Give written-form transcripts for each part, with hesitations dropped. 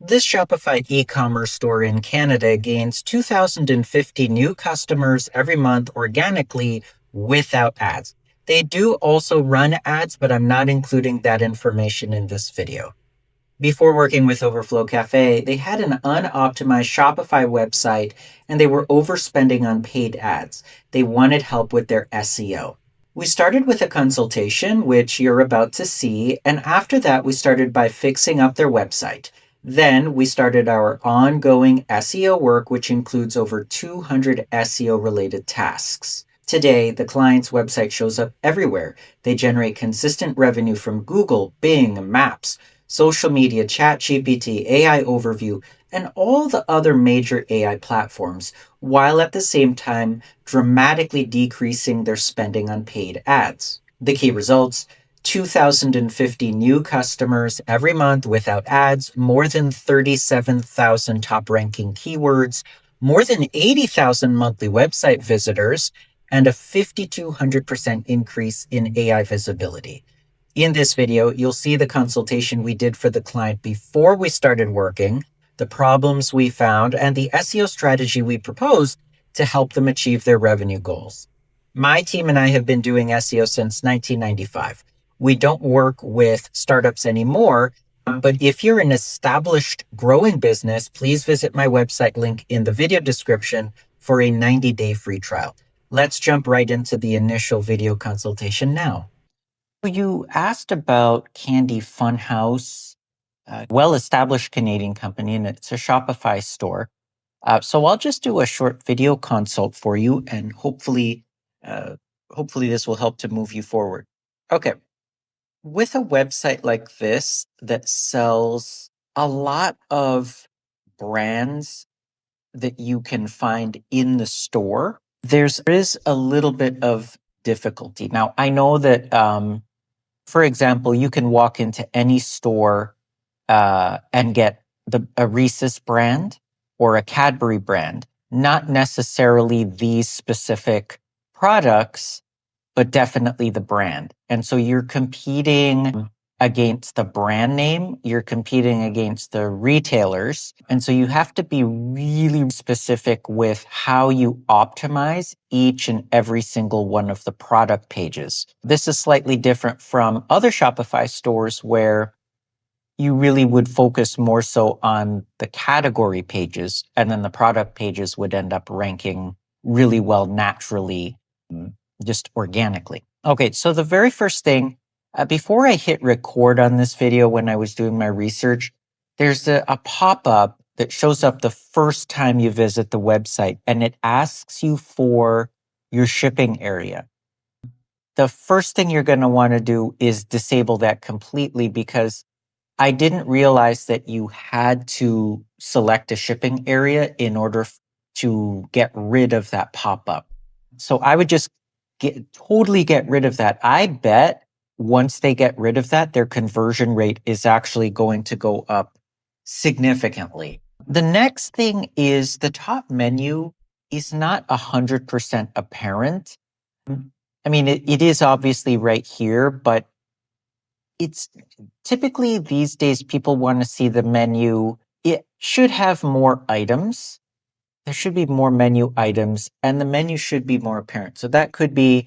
This Shopify e-commerce store in Canada gains 2,050 new customers every month organically without ads. They do also run ads, but I'm not including that information in this video. Before working with Overflow Cafe, they had an unoptimized Shopify website and they were overspending on paid ads. They wanted help with their SEO. We started with a consultation, which you're about to see, and after that, we started by fixing up their website. Then we started our ongoing SEO work, which includes over 200 SEO-related tasks. Today, the client's website shows up everywhere. They generate consistent revenue from Google, Bing, Maps, social media, ChatGPT, AI Overview, and all the other major AI platforms, while at the same time dramatically decreasing their spending on paid ads. The key results: 2,050 new customers every month without ads, more than 37,000 top-ranking keywords, more than 80,000 monthly website visitors, and a 5,200% increase in AI visibility. In this video, you'll see the consultation we did for the client before we started working, the problems we found, and the SEO strategy we proposed to help them achieve their revenue goals. My team and I have been doing SEO since 1995. We don't work with startups anymore, but if you're an established, growing business, please visit my website link in the video description for a 90-day free trial. Let's jump right into the initial video consultation now. You asked about Candy Funhouse, a well-established Canadian company, and it's a Shopify store. So I'll just do a short video consult for you, and hopefully this will help to move you forward. Okay. With a website like this that sells a lot of brands that you can find in the store, there is a little bit of difficulty. Now, I know that for example, you can walk into any store and get a Reese's brand or a Cadbury brand, not necessarily these specific products, but definitely the brand. And so you're competing against the brand name, you're competing against the retailers. And so you have to be really specific with how you optimize each and every single one of the product pages. This is slightly different from other Shopify stores where you really would focus more so on the category pages, and then the product pages would end up ranking really well naturally, just organically. Okay, so the very first thing, before I hit record on this video when I was doing my research, there's a pop-up that shows up the first time you visit the website, and it asks you for your shipping area. The first thing you're going to want to do is disable that completely, because I didn't realize that you had to select a shipping area in order to get rid of that pop-up. So I would just totally get rid of that. I bet once they get rid of that, their conversion rate is actually going to go up significantly. The next thing is the top menu is not 100% apparent. I mean, it is obviously right here, but it's typically these days people want to see the menu. It should have more items. There should be more menu items, and the menu should be more apparent. So that could be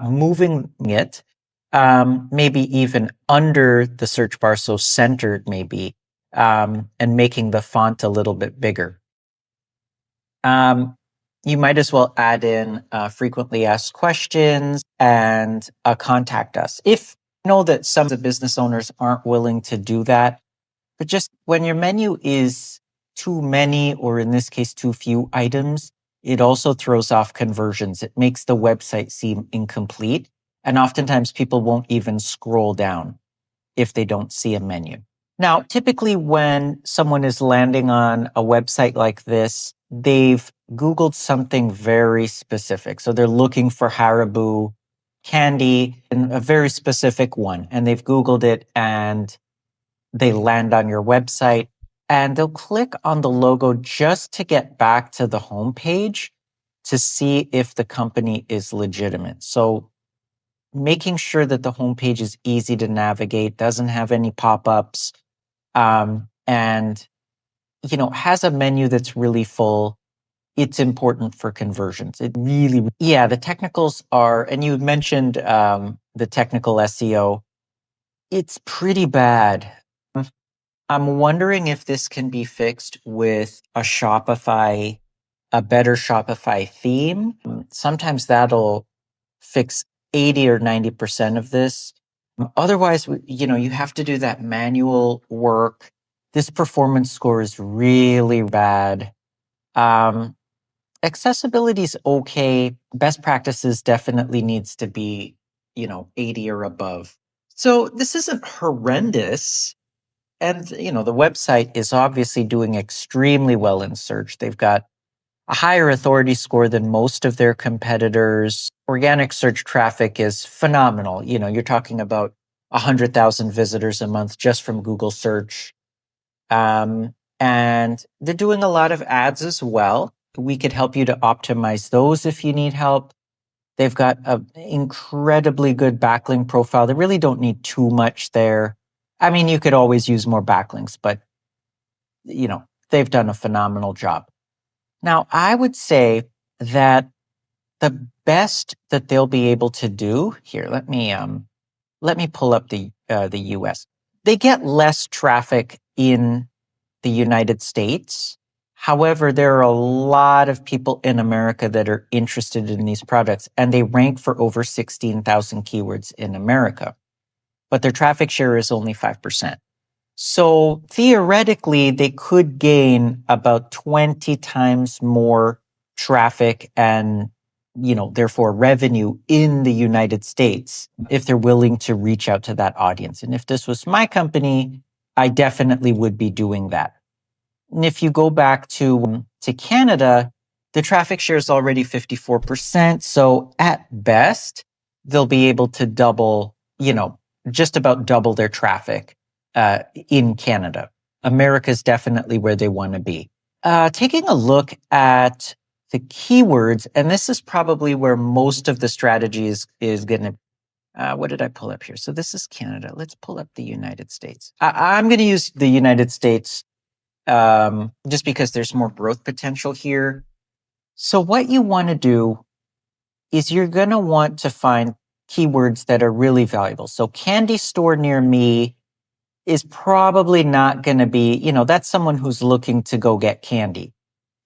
moving it, maybe even under the search bar, so centered maybe, and making the font a little bit bigger. You might as well add in frequently asked questions and contact us. If you know that some of the business owners aren't willing to do that, but just when your menu is too many, or in this case, too few items, it also throws off conversions. It makes the website seem incomplete. And oftentimes people won't even scroll down if they don't see a menu. Now, typically when someone is landing on a website like this, they've Googled something very specific. So they're looking for Haribo candy, and a very specific one. And they've Googled it and they land on your website, and they'll click on the logo just to get back to the homepage to see if the company is legitimate. So making sure that the homepage is easy to navigate, doesn't have any pop-ups, and has a menu that's really full, it's important for conversions. It really, yeah, the technicals are, and you mentioned the technical SEO, it's pretty bad. I'm wondering if this can be fixed with a better Shopify theme. Sometimes that'll fix 80 or 90% of this. Otherwise, you have to do that manual work. This performance score is really bad. Accessibility is okay. Best practices definitely needs to be, 80 or above. So this isn't horrendous. And, the website is obviously doing extremely well in search. They've got a higher authority score than most of their competitors. Organic search traffic is phenomenal. You're talking about 100,000 visitors a month just from Google search. And they're doing a lot of ads as well. We could help you to optimize those if you need help. They've got an incredibly good backlink profile. They really don't need too much there. I mean, you could always use more backlinks, but they've done a phenomenal job. Now, I would say that the best that they'll be able to do here, let me pull up the US. They get less traffic in the United States. However, there are a lot of people in America that are interested in these products, and they rank for over 16,000 keywords in America. But their traffic share is only 5%. So theoretically, they could gain about 20 times more traffic and, therefore revenue in the United States if they're willing to reach out to that audience. And if this was my company, I definitely would be doing that. And if you go back to Canada, the traffic share is already 54%. So at best, they'll be able to double, just about double their traffic in Canada. America's definitely where they want to be. Taking a look at the keywords, and this is probably where most of the strategy is going to. What did I pull up here? So this is Canada. Let's pull up the United States. I'm going to use the United States just because there's more growth potential here. So what you want to do is you're going to want to find keywords that are really valuable. So candy store near me is probably not going to be, that's someone who's looking to go get candy.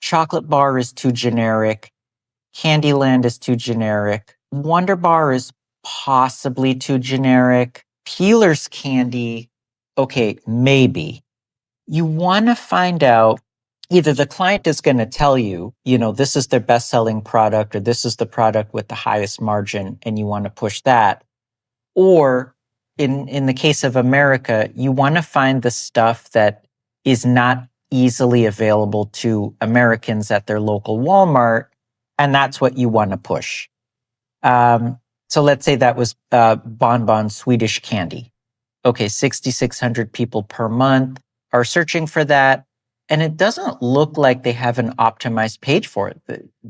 Chocolate bar is too generic. Candyland is too generic. Wonder bar is possibly too generic. Peeler's candy, okay, maybe. You want to find out either the client is going to tell you, this is their best selling product or this is the product with the highest margin and you want to push that. Or in the case of America, you want to find the stuff that is not easily available to Americans at their local Walmart, and that's what you want to push. So let's say that was Bonbon Swedish candy. Okay, 6,600 people per month are searching for that, and it doesn't look like they have an optimized page for it.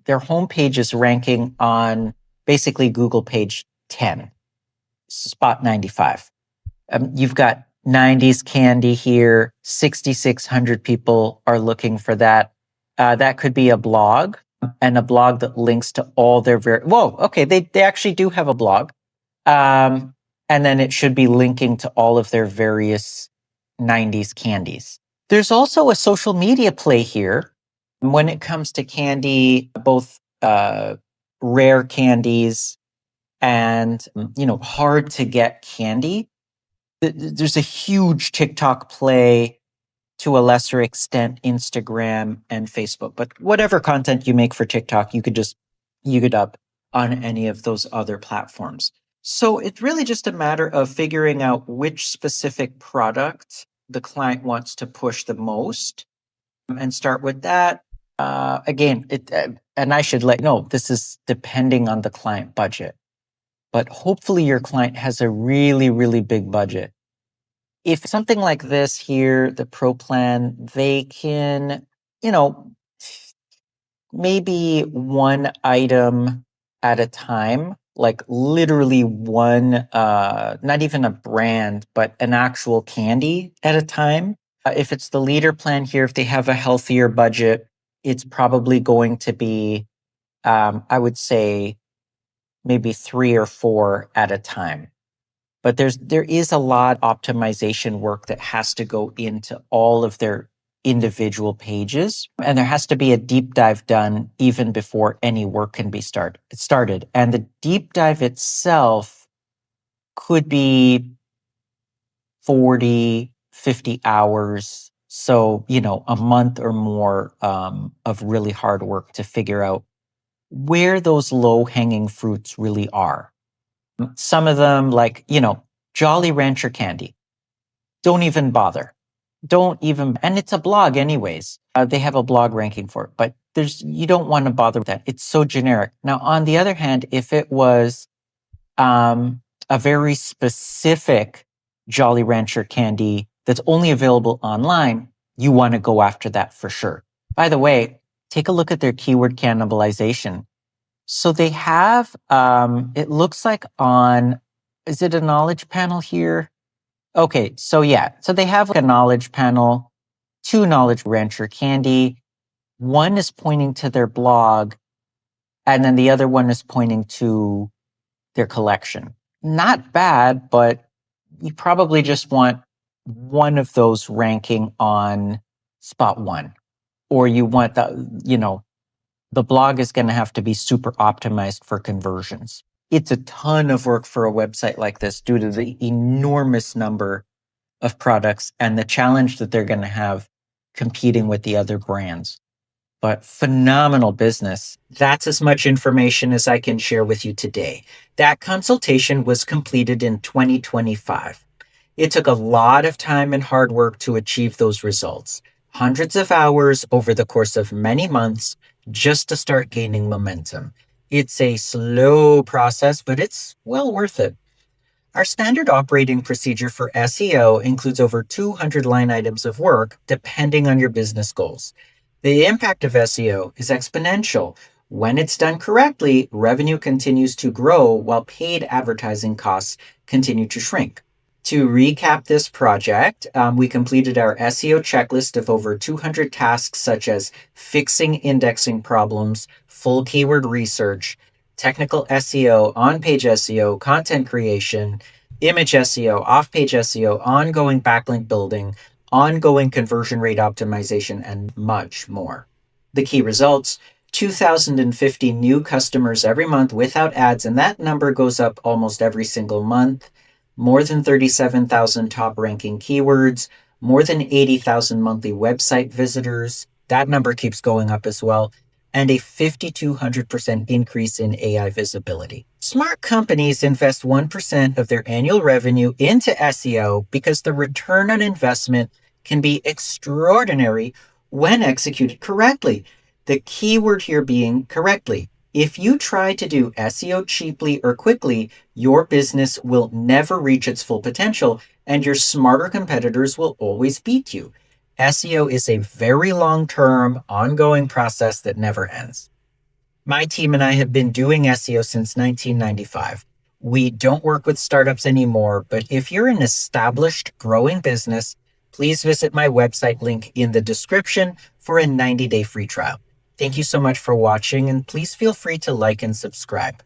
Their homepage is ranking on basically Google page 10. Spot 95. You've got 90s candy here. 6,600 people are looking for that. That could be a blog, and a blog that links to all their whoa, okay, they actually do have a blog. And then it should be linking to all of their various 90s candies. There's also a social media play here when it comes to candy, both rare candies and, hard to get candy. There's a huge TikTok play, to a lesser extent, Instagram and Facebook. But whatever content you make for TikTok, you could up on any of those other platforms. So it's really just a matter of figuring out which specific product the client wants to push the most and start with that. Again, and I should let you know, this is depending on the client budget. But hopefully your client has a really, really big budget. If something like this here, the Pro plan, they can, maybe one item at a time, like literally one, not even a brand, but an actual candy at a time. If it's the leader plan here, if they have a healthier budget, it's probably going to be, I would say, maybe 3 or 4 at a time. But there is a lot of optimization work that has to go into all of their individual pages. And there has to be a deep dive done even before any work can be started. And the deep dive itself could be 40, 50 hours. So, a month or more of really hard work to figure out where those low hanging fruits really are. Some of them, like, Jolly Rancher candy. Don't even bother. And it's a blog anyways. They have a blog ranking for it, but you don't want to bother with that. It's so generic. Now, on the other hand, if it was a very specific Jolly Rancher candy that's only available online, you want to go after that for sure. By the way, take a look at their keyword cannibalization. So they have, it looks like is it a knowledge panel here? Okay, so yeah. So they have a knowledge panel, 2 knowledge rancher candy. One is pointing to their blog, and then the other one is pointing to their collection. Not bad, but you probably just want one of those ranking on spot 1. Or you want the blog is going to have to be super optimized for conversions. It's a ton of work for a website like this due to the enormous number of products and the challenge that they're going to have competing with the other brands. But phenomenal business. That's as much information as I can share with you today. That consultation was completed in 2025. It took a lot of time and hard work to achieve those results. Hundreds of hours over the course of many months just to start gaining momentum. It's a slow process, but it's well worth it. Our standard operating procedure for SEO includes over 200 line items of work, depending on your business goals. The impact of SEO is exponential. When it's done correctly, revenue continues to grow while paid advertising costs continue to shrink. To recap this project, we completed our SEO checklist of over 200 tasks such as fixing indexing problems, full keyword research, technical SEO, on-page SEO, content creation, image SEO, off-page SEO, ongoing backlink building, ongoing conversion rate optimization, and much more. The key results: 2,050 new customers every month without ads, and that number goes up almost every single month. More than 37,000 top ranking keywords, more than 80,000 monthly website visitors. That number keeps going up as well. And a 5,200% increase in AI visibility. Smart companies invest 1% of their annual revenue into SEO because the return on investment can be extraordinary when executed correctly. The key word here being correctly. If you try to do SEO cheaply or quickly, your business will never reach its full potential and your smarter competitors will always beat you. SEO is a very long-term, ongoing process that never ends. My team and I have been doing SEO since 1995. We don't work with startups anymore, but if you're an established, growing business, please visit my website link in the description for a 90-day free trial. Thank you so much for watching, and please feel free to like and subscribe.